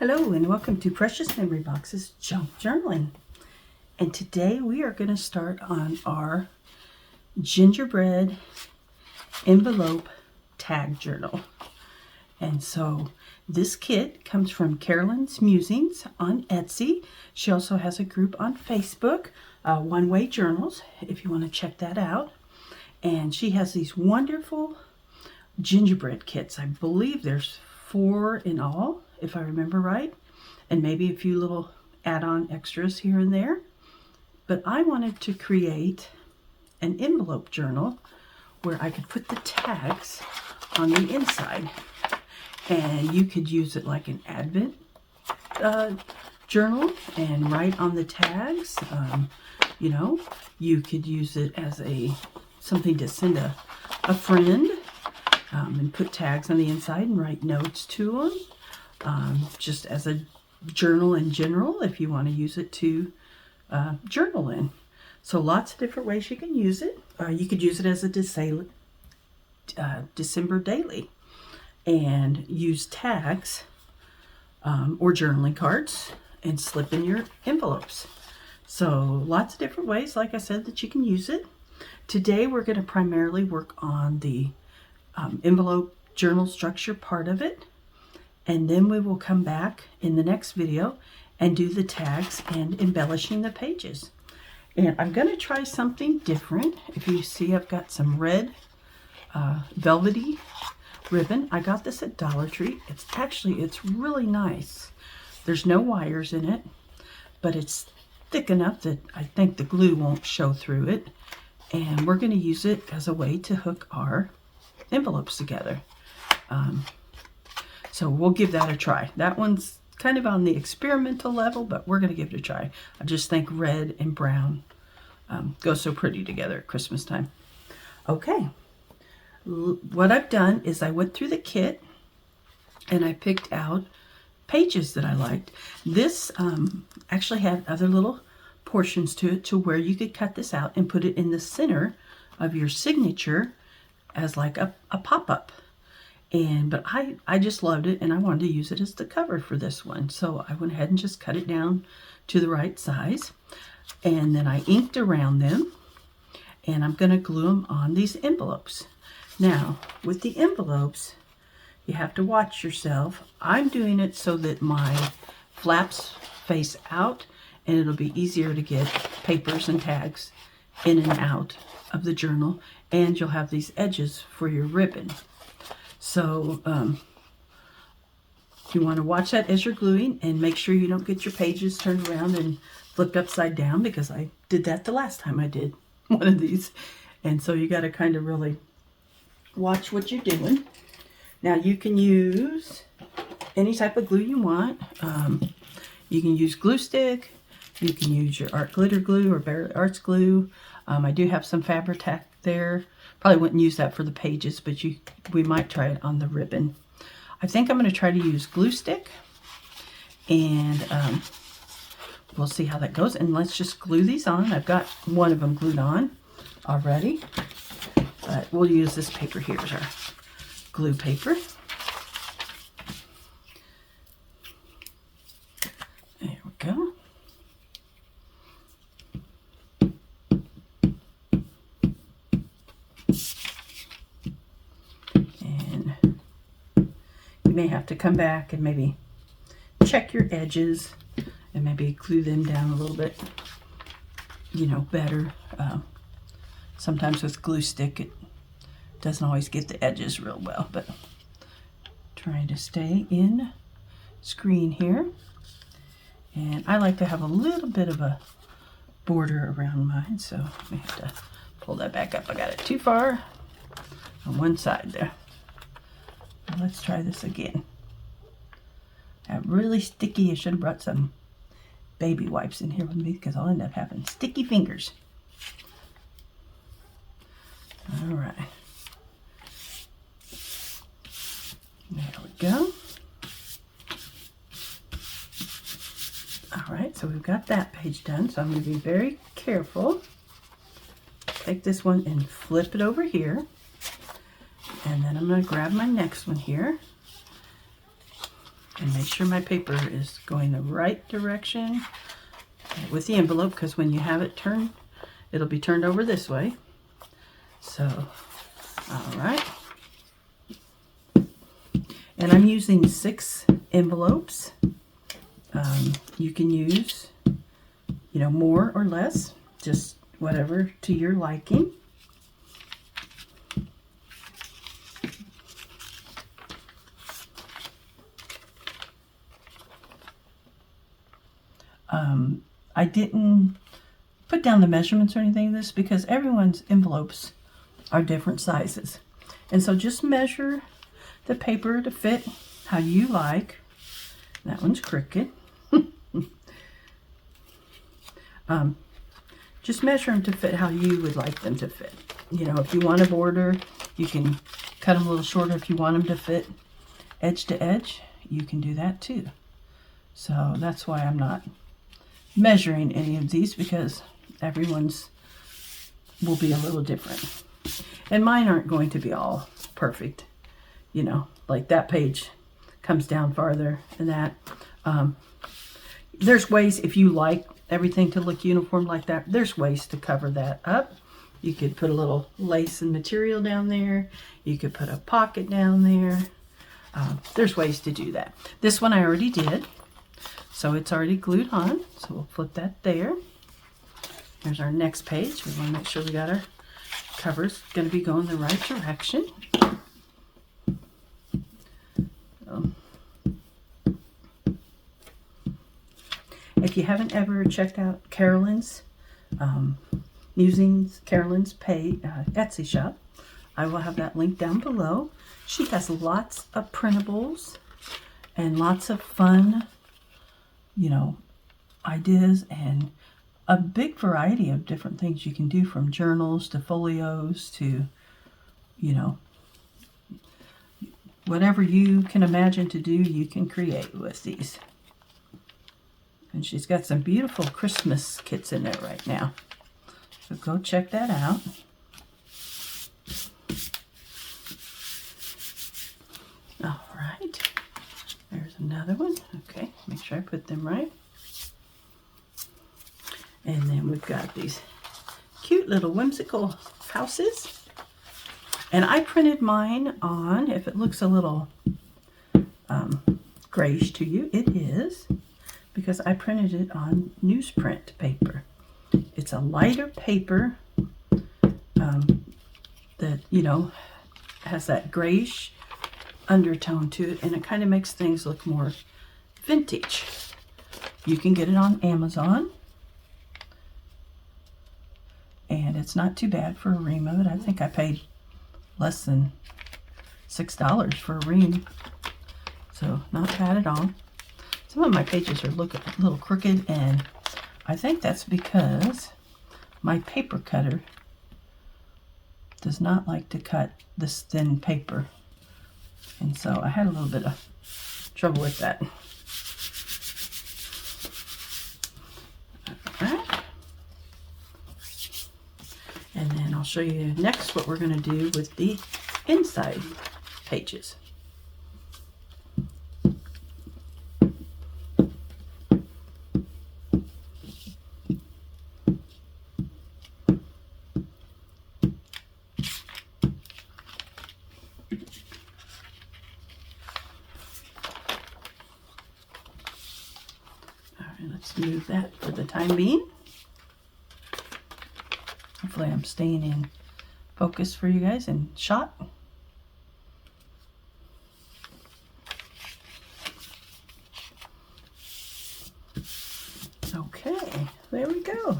Hello and welcome to Precious Memory Box's Junk Journaling. And today we are going to start on our gingerbread envelope tag journal. And so this kit comes from Carolynsmusings on Etsy. She also has a group on Facebook, One Way Journals, if you want to check that out. And she has these wonderful gingerbread kits. I believe there's 4 in all, if I remember right, and maybe a few little add-on extras here and there. But I wanted to create an envelope journal where I could put the tags on the inside, and you could use it like an Advent journal and write on the tags. You could use it as something to send a friend, and put tags on the inside and write notes to them. Just as a journal in general, if you want to use it to journal in. So lots of different ways you can use it. You could use it as a December daily and use tags or journaling cards and slip in your envelopes. So lots of different ways, like I said, that you can use it. Today we're going to primarily work on the envelope journal structure part of it, and then we will come back in the next video and do the tags and embellishing the pages. And I'm going to try something different. If you see, I've got some red velvety ribbon. I got this at Dollar Tree. It's really nice. There's no wires in it, but it's thick enough that I think the glue won't show through it. And we're going to use it as a way to hook our envelopes together. So we'll give that a try. That one's kind of on the experimental level, but we're going to give it a try. I just think red and brown go so pretty together at Christmas time. Okay, what I've done is I went through the kit and I picked out pages that I liked. This actually had other little portions to it to where you could cut this out and put it in the center of your signature as like a pop-up. But I just loved it, and I wanted to use it as the cover for this one. So I went ahead and just cut it down to the right size, and then I inked around them, and I'm going to glue them on these envelopes. Now with the envelopes, you have to watch yourself. I'm doing it so that my flaps face out, and it'll be easier to get papers and tags in and out of the journal, and you'll have these edges for your ribbon. So you want to watch that as you're gluing, and make sure you don't get your pages turned around and flipped upside down, because I did that the last time I did one of these. And so you got to kind of really watch what you're doing. Now you can use any type of glue you want. You can use glue stick. You can use your art glitter glue or Bear Arts glue. I do have some Fabri-Tac there. Probably wouldn't use that for the pages, but we might try it on the ribbon. I think I'm going to try to use glue stick, and we'll see how that goes. And let's just glue these on. I've got one of them glued on already, but we'll use this paper here as our glue paper. There we go. You may have to come back and maybe check your edges and maybe glue them down a little bit, better. Sometimes with glue stick, it doesn't always get the edges real well, but trying to stay in screen here. And I like to have a little bit of a border around mine, so I have to pull that back up. I got it too far on one side there. Let's try this again. I'm really sticky. I should have brought some baby wipes in here with me, because I'll end up having sticky fingers. All right. There we go. All right, so we've got that page done. So I'm going to be very careful. Take this one and flip it over here. And then I'm going to grab my next one here And make sure my paper is going the right direction with the envelope, because when you have it turned, it'll be turned over this way. So, all right. And I'm using 6 envelopes. You can use, more or less, just whatever to your liking. I didn't put down the measurements or anything of this because everyone's envelopes are different sizes. And so just measure the paper to fit how you like. That one's crooked. Just measure them to fit how you would like them to fit. If you want a border, you can cut them a little shorter. If you want them to fit edge to edge, you can do that too. So that's why I'm not measuring any of these, because everyone's will be a little different. And mine aren't going to be all perfect. Like that page comes down farther than that. There's ways, if you like everything to look uniform like that, there's ways to cover that up. You could put a little lace and material down there. You could put a pocket down there. There's ways to do that. This one I already did, so it's already glued on. So we'll flip that there. There's our next page. We want to make sure we got our covers going to be going the right direction. If you haven't ever checked out Carolyn's Musings, Carolyn's Etsy shop, I will have that link down below. She has lots of printables and lots of fun, ideas, and a big variety of different things you can do, from journals to folios to, whatever you can imagine to do, you can create with these. And she's got some beautiful Christmas kits in there right now. So go check that out. All right. There's another one. Okay, make sure I put them right. And then we've got these cute little whimsical houses. And I printed mine on, if it looks a little grayish to you, it is, because I printed it on newsprint paper. It's a lighter paper that, has that grayish undertone to it, and it kind of makes things look more vintage. You can get it on Amazon, and it's not too bad for a ream of it. I think I paid less than $6 for a ream, so not bad at all. Some of my pages are looking a little crooked, and I think that's because my paper cutter does not like to cut this thin paper. And so I had a little bit of trouble with that. All right. And then I'll show you next what we're going to do with the inside pages. Let's move that for the time being. Hopefully I'm staying in focus for you guys and shot. Okay, there we go.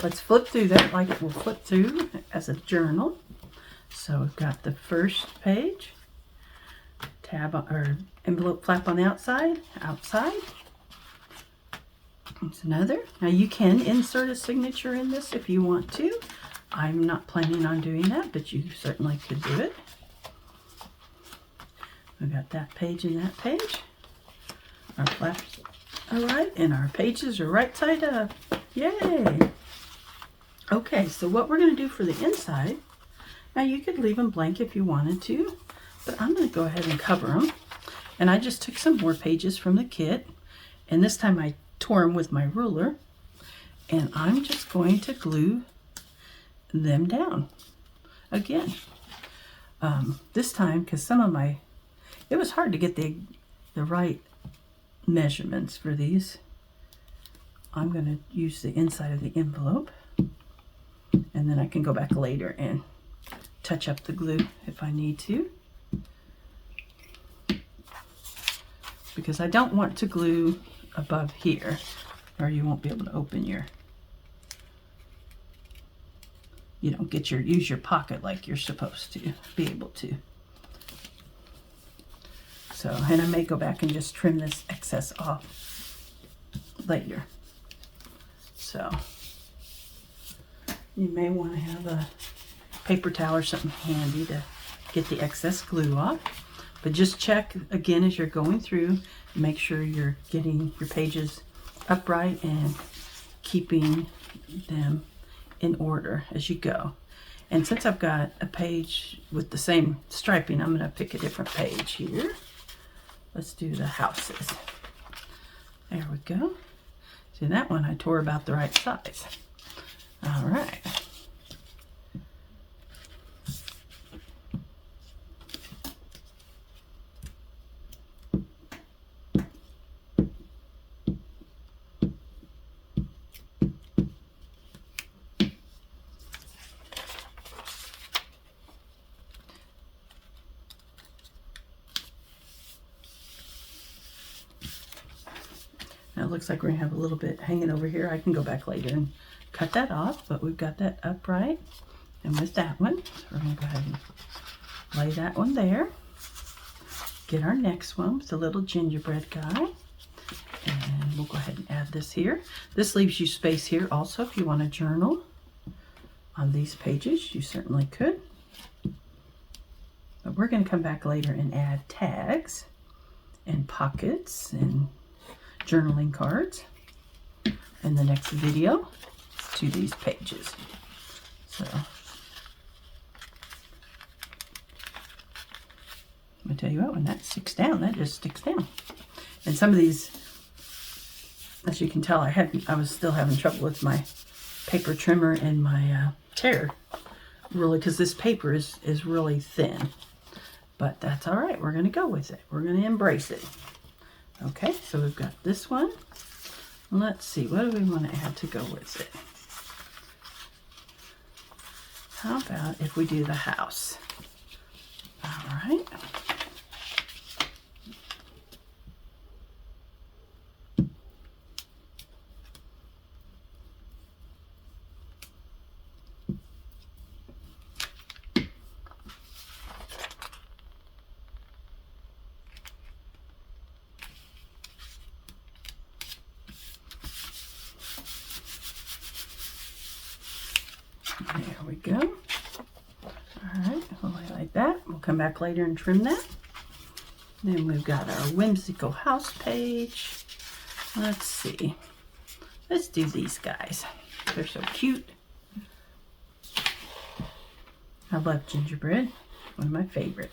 Let's flip through that like we'll flip through as a journal. So we've got the first page, tab or envelope flap on the outside. There's another. Now you can insert a signature in this if you want to. I'm not planning on doing that, but you certainly could do it. We've got that page and that page. Our flaps are right, and our pages are right side up. Yay! Okay, so what we're going to do for the inside, now you could leave them blank if you wanted to, but I'm going to go ahead and cover them. And I just took some more pages from the kit, and this time I tore them with my ruler, and I'm just going to glue them down again. This time, because some of it was hard to get the right measurements for these. I'm going to use the inside of the envelope, and then I can go back later and touch up the glue if I need to, because I don't want to glue above here, or you won't be able to open use your pocket like you're supposed to be able to. So, and I may go back and just trim this excess off later. So, you may want to have a paper towel or something handy to get the excess glue off. But just check again as you're going through, make sure you're getting your pages upright and keeping them in order as you go. And since I've got a page with the same striping, I'm going to pick a different page here. Let's do the houses. There we go. See, that one I tore about the right size. All right. Now it looks like we're gonna have a little bit hanging over here. I can go back later and cut that off, but we've got that upright. And with that one, so we're gonna go ahead and lay that one there. Get our next one with the little gingerbread guy. And we'll go ahead and add this here. This leaves you space here also if you want to journal on these pages. You certainly could. But we're going to come back later and add tags and pockets and journaling cards in the next video to these pages. So I tell you what, when that sticks down, that just sticks down. And some of these, as you can tell, I was still having trouble with my paper trimmer and my tear ruler, because this paper is really thin. But that's all right. We're going to go with it. We're going to embrace it. Okay, so we've got this one. Let's see, what do we want to add to go with it? How about if we do the house? All right. There we go. All right, we'll highlight that. We'll come back later and trim that. Then we've got our whimsical house page. Let's see. Let's do these guys. They're so cute. I love gingerbread. One of my favorite.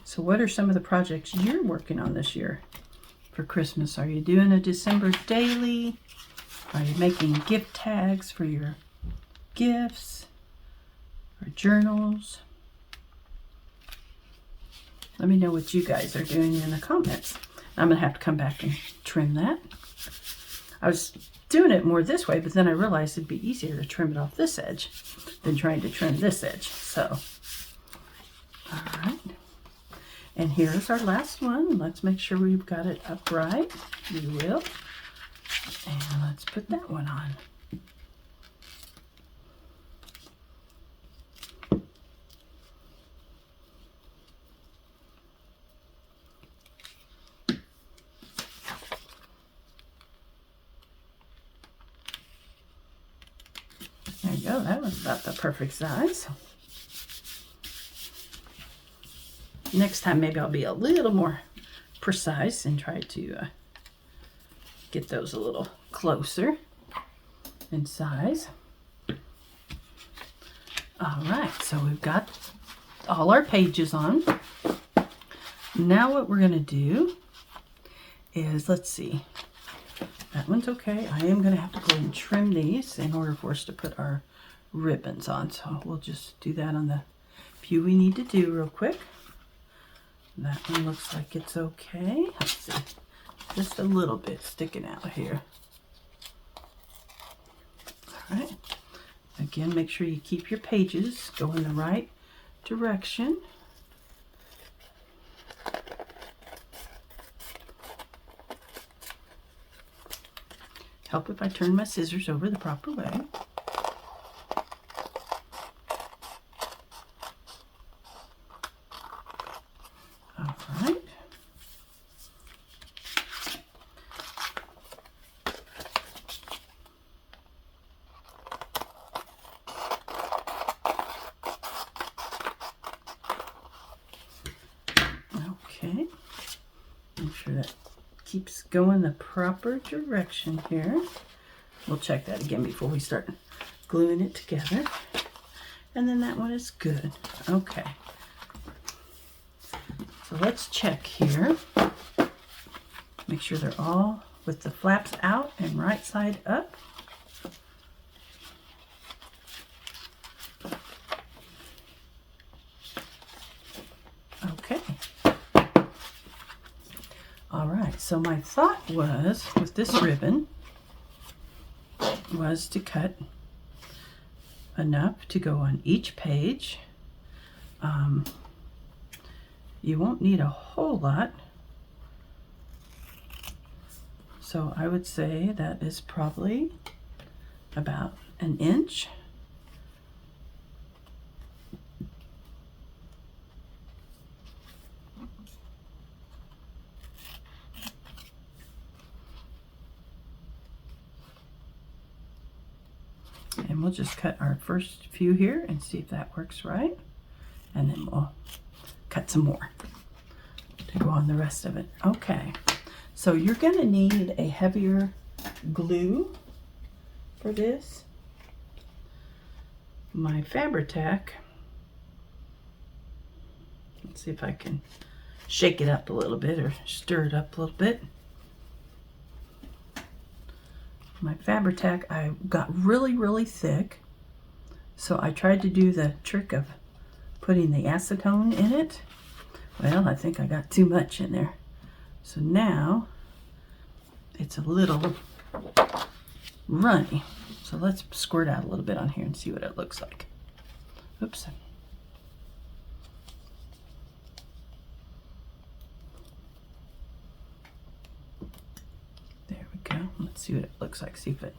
So what are some of the projects you're working on this year for Christmas? Are you doing a December daily? Are you making gift tags for your gifts or journals? Let me know what you guys are doing in the comments. I'm going to have to come back and trim that. I was doing it more this way, but then I realized it'd be easier to trim it off this edge than trying to trim this edge. So, all right. And here's our last one. Let's make sure we've got it upright. We will. And let's put that one on. There you go. That was about the perfect size. Next time, maybe I'll be a little more precise and try to get those a little closer in size. All right, so we've got all our pages on. Now what we're going to do is, let's see, that one's okay. I am going to have to go and trim these in order for us to put our ribbons on. So we'll just do that on the few we need to do real quick. That one looks like it's okay. Let's see, just a little bit sticking out here. All right. Again, make sure you keep your pages go in the right direction. Help if I turn my scissors over the proper way. All right. Okay, make sure that keeps going the proper direction here. We'll check that again before we start gluing it together. And then that one is good. Okay, so let's check here. Make sure they're all with the flaps out and right side up. Okay. All right, so my thought was with this ribbon was to cut enough to go on each page. You won't need a whole lot. So I would say that is probably about an inch. And we'll just cut our first few here and see if that works right. And then we'll cut some more to go on the rest of it. Okay, so you're going to need a heavier glue for this. My Fabri-Tac, let's see if I can shake it up a little bit or stir it up a little bit. My Fabri-Tac, I got really thick, so I tried to do the trick of putting the acetone in it. Well, I think I got too much in there. So now it's a little runny. So let's squirt out a little bit on here and see what it looks like. Oops. There we go. Let's see what it looks like. See if it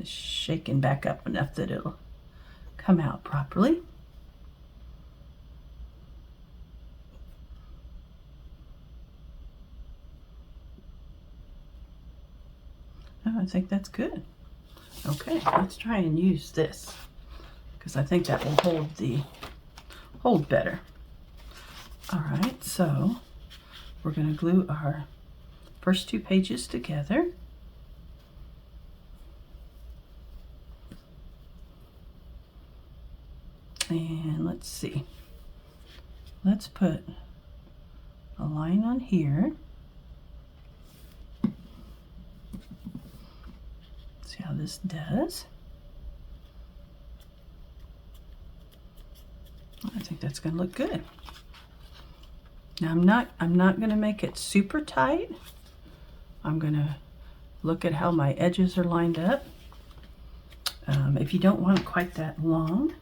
is shaken back up enough that it'll come out properly. Oh, I think that's good. Okay, let's try and use this because I think that will hold better. All right, so we're going to glue our first two pages together. And let's see. Let's put a line on here. See how this does. I think that's going to look good. Now I'm not going to make it super tight. I'm going to look at how my edges are lined up. If you don't want it quite that long,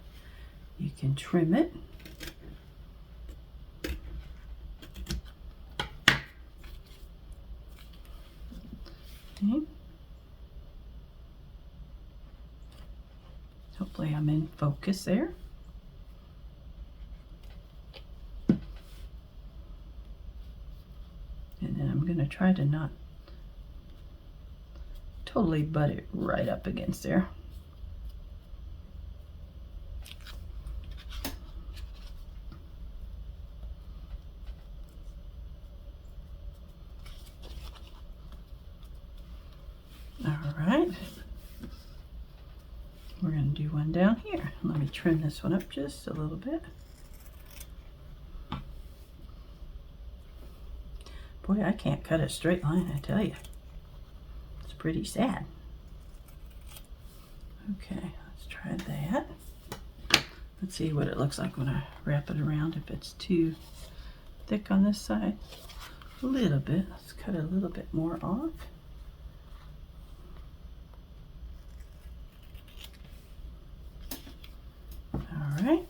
you can trim it. Okay. Hopefully I'm in focus there. And then I'm going to try to not totally butt it right up against there. All right. We're going to do one down here. Let me me trim this one up just a little bit. Boy, I can't cut a straight line, I tell you. It's pretty sad. Okay, let's try that. Let's see what it looks like when I wrap it around. If it's too thick on this side, a little bit. Let's cut a little bit more off. All right.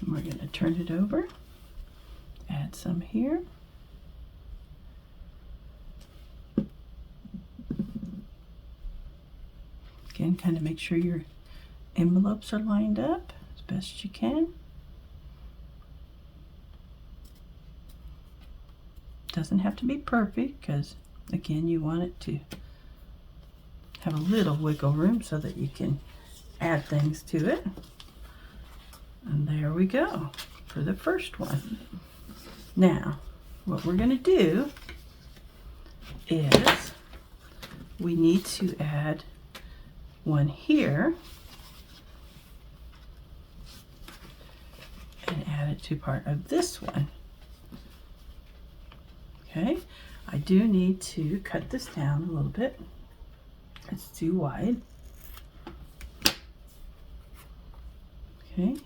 And we're going to turn it over, add some here. Again, kind of make sure your envelopes are lined up as best you can. Doesn't have to be perfect because, again, you want it to have a little wiggle room so that you can add things to it. And there we go for the first one. Now, what we're going to do is we need to add one here and add it to part of this one. Okay, I do need to cut this down a little bit. It's too wide. Okay,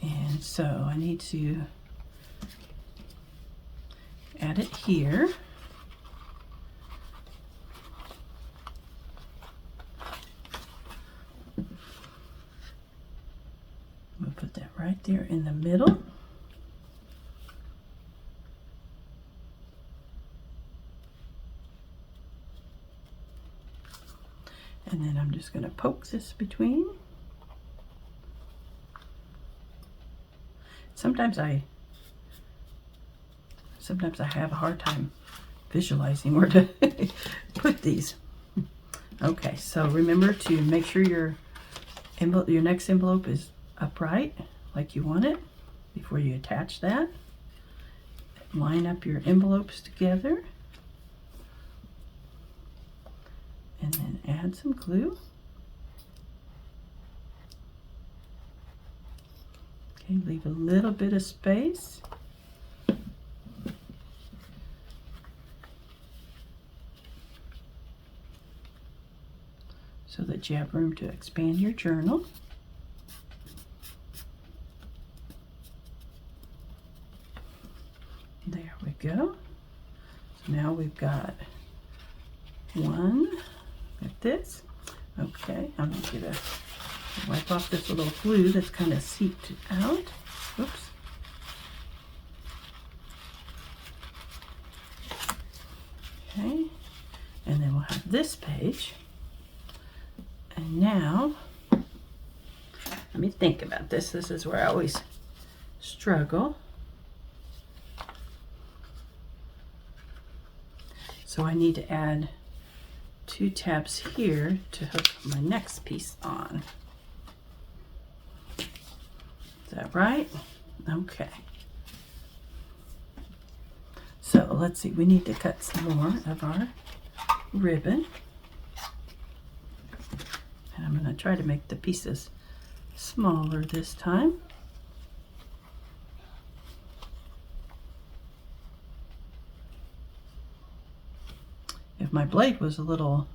and so I need to add it here. We'll put that right there in the middle. And then I'm just going to poke this between. Sometimes I have a hard time visualizing where to put these. Okay, so remember to make sure your next envelope is upright like you want it before you attach that. Line up your envelopes together and then add some glue. Okay, leave a little bit of space. So that you have room to expand your journal. There we go. So now we've got one like this. Okay, I'm going to wipe off this little glue that's kind of seeped out. Oops. Okay, and then we'll have this page. And now, let me think about this. This is where I always struggle. So I need to add 2 tabs here to hook my next piece on. Is that right? Okay. So let's see, we need to cut some more of our ribbon. And I'm going to try to make the pieces smaller this time. If my blade was a little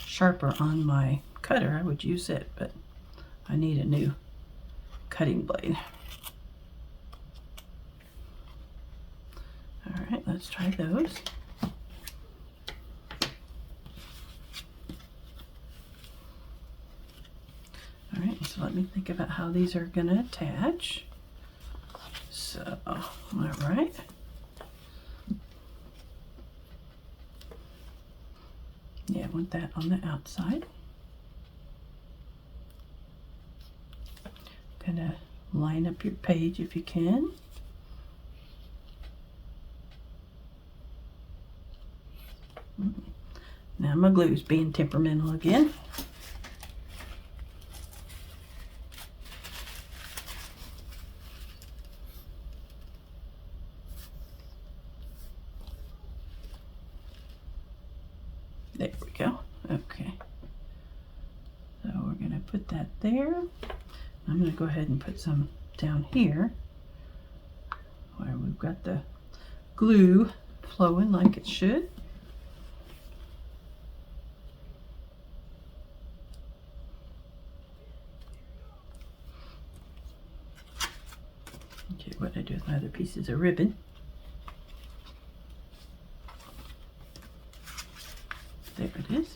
sharper on my cutter, I would use it, but I need a new cutting blade. All right, let's try those. All right, so let me think about how these are going to attach. So, all right. Yeah, I want that on the outside. Kind of line up your page if you can. Now my glue's being temperamental again. There we go. Okay. So we're going to put that there. I'm going to go ahead and put some down here where we've got the glue flowing like it should. Okay, what I do with my other pieces of ribbon. There it is.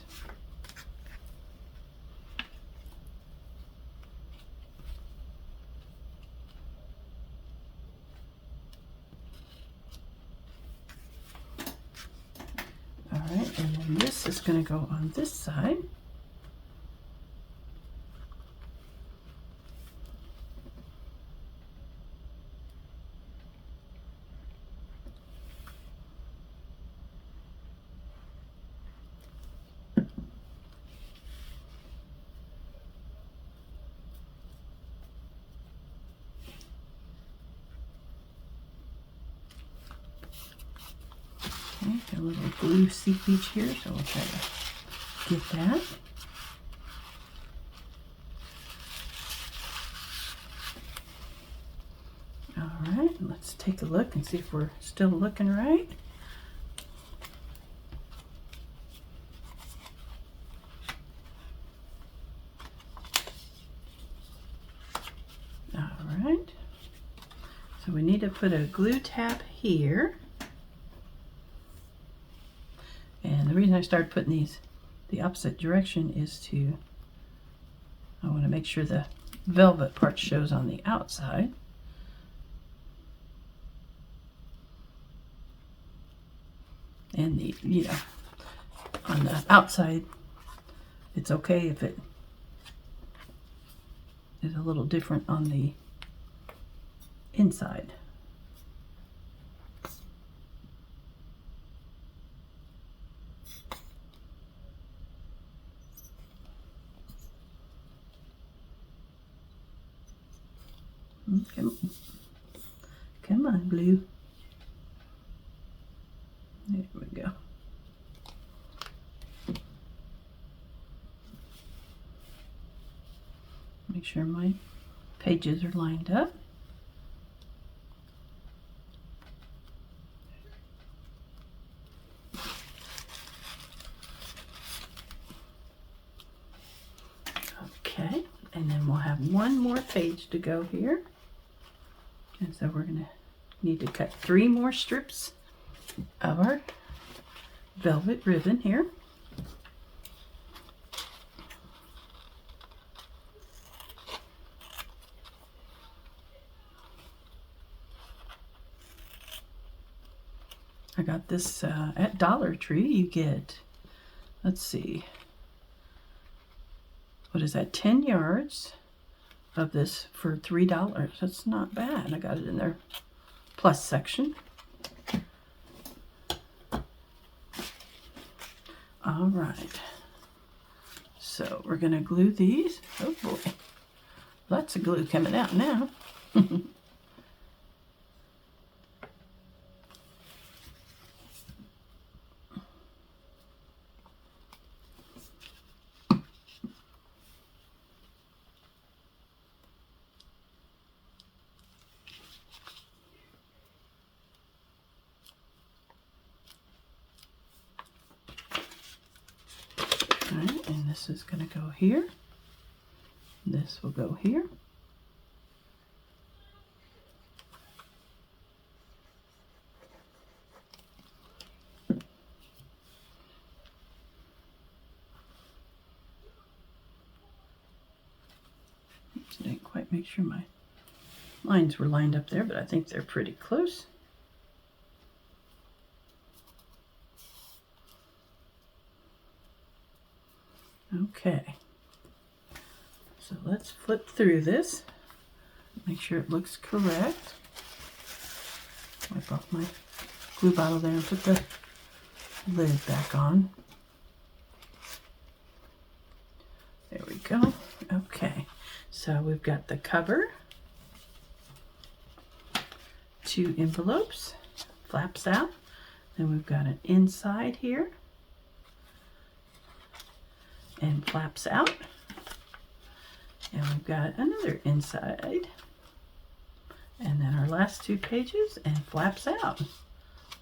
All right, and then this is going to go on this side. Okay, got a little glue seepage here, so we'll try to get that. All right, let's take a look and see if we're still looking right. All right, so we need to put a glue tab here. And the reason I started putting these the opposite direction is I want to make sure the velvet part shows on the outside. And on the outside, it's okay if it is a little different on the inside. Come on, glue. There we go. Make sure my pages are lined up. Okay, and then we'll have one more page to go here. And so we're going to need to cut 3 more strips of our velvet ribbon here. I got this at Dollar Tree. You get, let's see, what is that, 10 yards of this for $3. That's not bad. I got it in their plus section. All right. So we're going to glue these. Oh boy. Lots of glue coming out now. Alright, and this is going to go here. This will go here. Oops, I didn't quite make sure my lines were lined up there, but I think they're pretty close. Okay, so let's flip through this, make sure it looks correct. Wipe off my glue bottle there and put the lid back on. There we go. Okay, so we've got the cover, 2 envelopes, flaps out, then we've got an inside here, and flaps out. And we've got another inside. And then our last 2 pages and flaps out.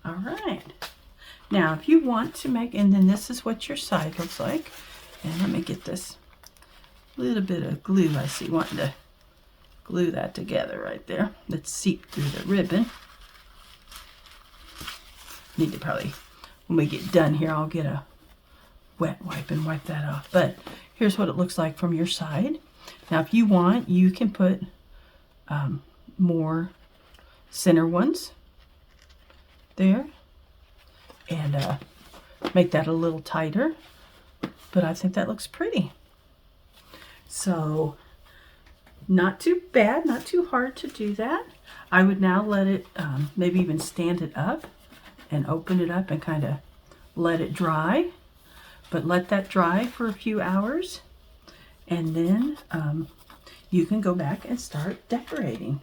All right. Now, if you want to make, and then this is what your side looks like. And let me get this little bit of glue I see wanting to glue that together right there. Let's seep through the ribbon. Need to probably, when we get done here, I'll get a wet wipe and wipe that off. But here's what it looks like from your side. Now, if you want, you can put more center ones there and make that a little tighter. But I think that looks pretty. So, not too bad, not too hard to do that. I would now let it, maybe even stand it up and open it up and kind of let it dry. But let that dry for a few hours. And then you can go back and start decorating.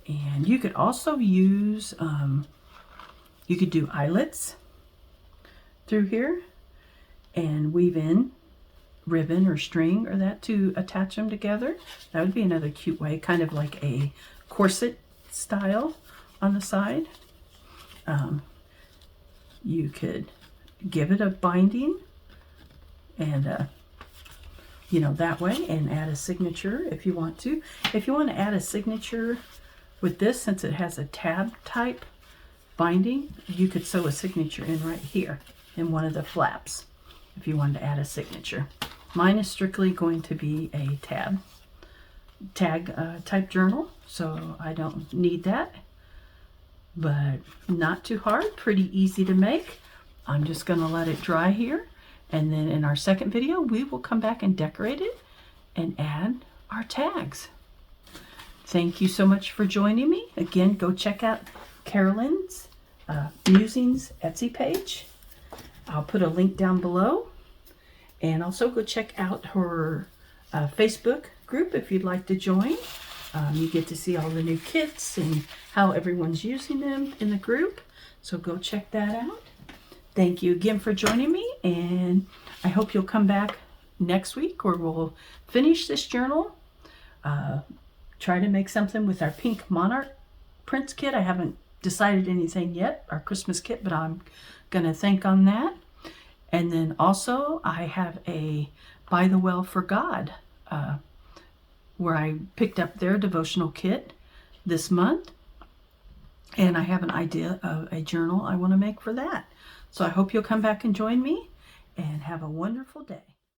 And you could also use, you could do eyelets through here and weave in ribbon or string or that to attach them together. That would be another cute way, kind of like a corset style on the side. You could give it a binding and you know, that way, and add a signature if you want to. If you want to add a signature with this, since it has a tab type binding, you could sew a signature in right here in one of the flaps if you wanted to add a signature. Mine is strictly going to be a tag type journal, so I don't need that. But not too hard, pretty easy to make. I'm just going to let it dry here, and then in our second video we will come back and decorate it and add our tags. Thank you so much for joining me. Again, go check out Carolyn's Musings Etsy page. I'll put a link down below. And also go check out her Facebook group if you'd like to join. You get to see all the new kits and how everyone's using them in the group. So go check that out. Thank you again for joining me. And I hope you'll come back next week where we'll finish this journal. Try to make something with our pink monarch prints kit. I haven't decided anything yet, our Christmas kit, but I'm going to think on that. And then also I have a By the Well for God where I picked up their devotional kit this month. And I have an idea of a journal I want to make for that. So I hope you'll come back and join me and have a wonderful day.